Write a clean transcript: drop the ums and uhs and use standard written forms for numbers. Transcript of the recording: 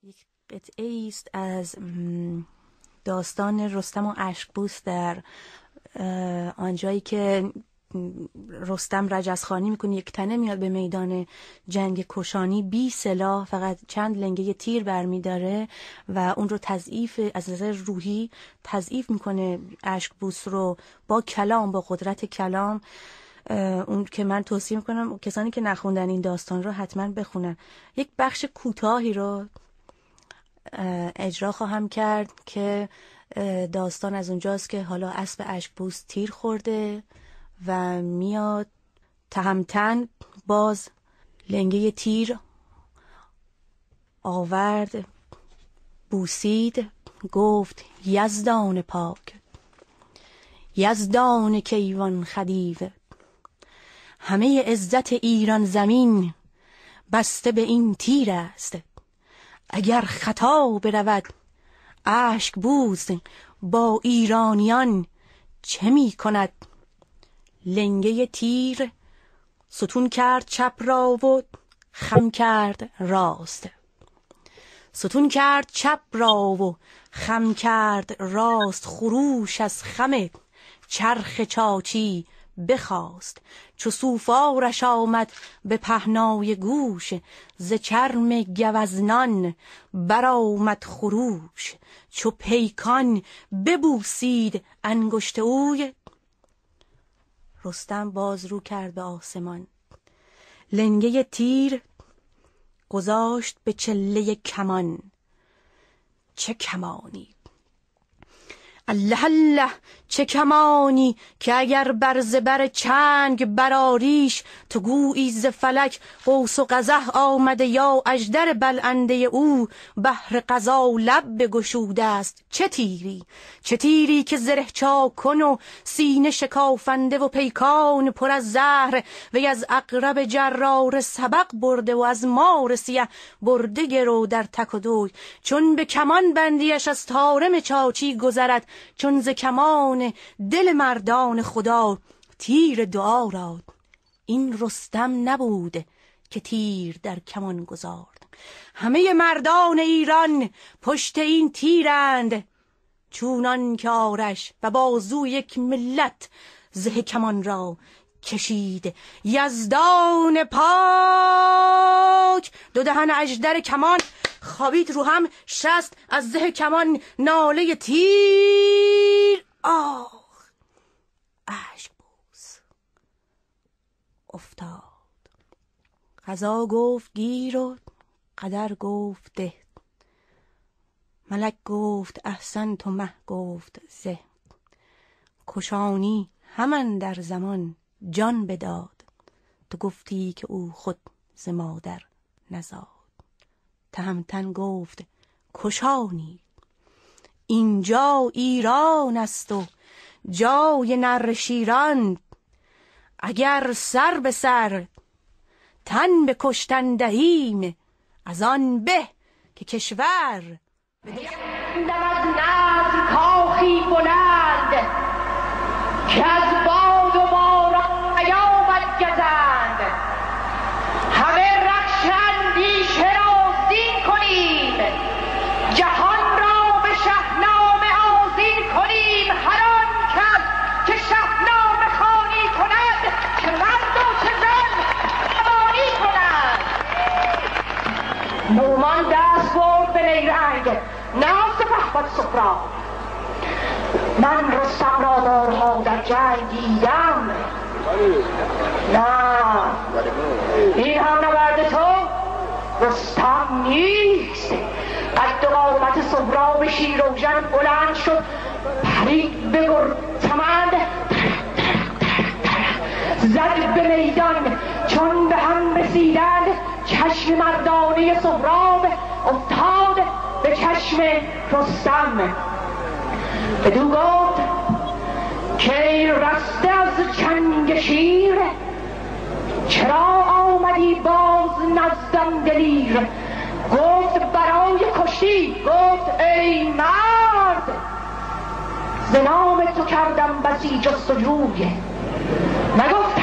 یک قطعه است از داستان رستم و اشکبوس در آنجایی که رستم رجزخوانی میکنه، یک تنه میاد به میدان جنگ کشانی بی سلاح، فقط چند لنگه تیر برمیداره و اون رو تضعیف از نظر روحی تضعیف میکنه اشکبوس رو با کلام، با قدرت کلام. اون که من توصیه میکنم کسانی که نخوندن این داستان رو حتما بخونن. یک بخش کوتاهی رو اجرا خواهم کرد که داستان از اونجاست که حالا اسب اشکبوس تیر خورده و میاد تهمتن، باز لنگه تیر آورد، بوسید، گفت یزدان پاک، یزدان کیوان خدیو، همه عزت ایران زمین بسته به این تیر است. اگر خطا برود اشکبوس با ایرانیان چه می کند؟ لنگه تیر ستون کرد چپ را و خم کرد راست، ستون کرد چپ را و خم کرد راست. خروش از خم چرخ چاچی بخواست، چو سوفارش آمد به پهنای گوش. ز چرم گوزنان برآمد خروش، چو پیکان ببوسید انگشت اوی. رستم باز رو کرد به آسمان، لنگه تیر گذاشت به چله کمان. چه کمانی، الله الله، چه کمانی که اگر بر زبر چنگ براریش، تو گویی ز فلک قوس و قزح آمده یا اژدر بلعنده او بهر قضا لب بگشوده است. چه تیری، چه تیری که زره چاکن و سینه شکافنده و پیکان پر از زهر، وی از عقرب جرار سبق برده و از مار سیه برده گرو در تک و دوی. چون به کمان بندیش از طارم چاچی گذرد، چون ز کمان دل مردان خدا تیر دعا را. این رستم نبود که تیر در کمان گذارد، همه مردان ایران پشت این تیرند. چونان که آرش و بازو یک ملت زه کمان را کشید. یزدان پاک، دو دهن اژدر کمان خوابید رو هم، شست از زه کمان ناله تیر. آه، اشکبوس افتاد. قضا گفت گیر و قدر گفت ده، ملک گفت احسن تو مه گفت زه. کشانی همان در زمان جان بداد، تو گفتی که او خود ز مادر نزاد. تهمتن گفت کشانی، اینجا ایران است و جای نره شیران. اگر سر به سر تن به کشتن دهیم، از آن به که کشور از نظر کاخی بلند، که از باد و باران نیامد گزند. همه رخش اندیشه را زین کنیم، جهان را به شهنامه آذین کنیم. هر آن کس که شهنامه خوانی کند، چه مرد و چه زن جوانی کند. نومان دست برد به نیرنگ، نه سپهبد سهراب. من رستم را بارها در جنگ دیدم، نه این هم نبرد تو رستم نیست. قد و قامت سهراب شیراوژن بلند شد، پرید به گرزمند، زد به میدان. چون به هم رسیدند، چشم مردانه سهراب افتاد به چشم رستم. بدو گفت که ای رسته از چنگ شیر، چرا آمدی باز نزدم دلیر؟ گفت برای کشتی. گفت ای مرد، ز نام تو کردم بسی جستجوی. نگفت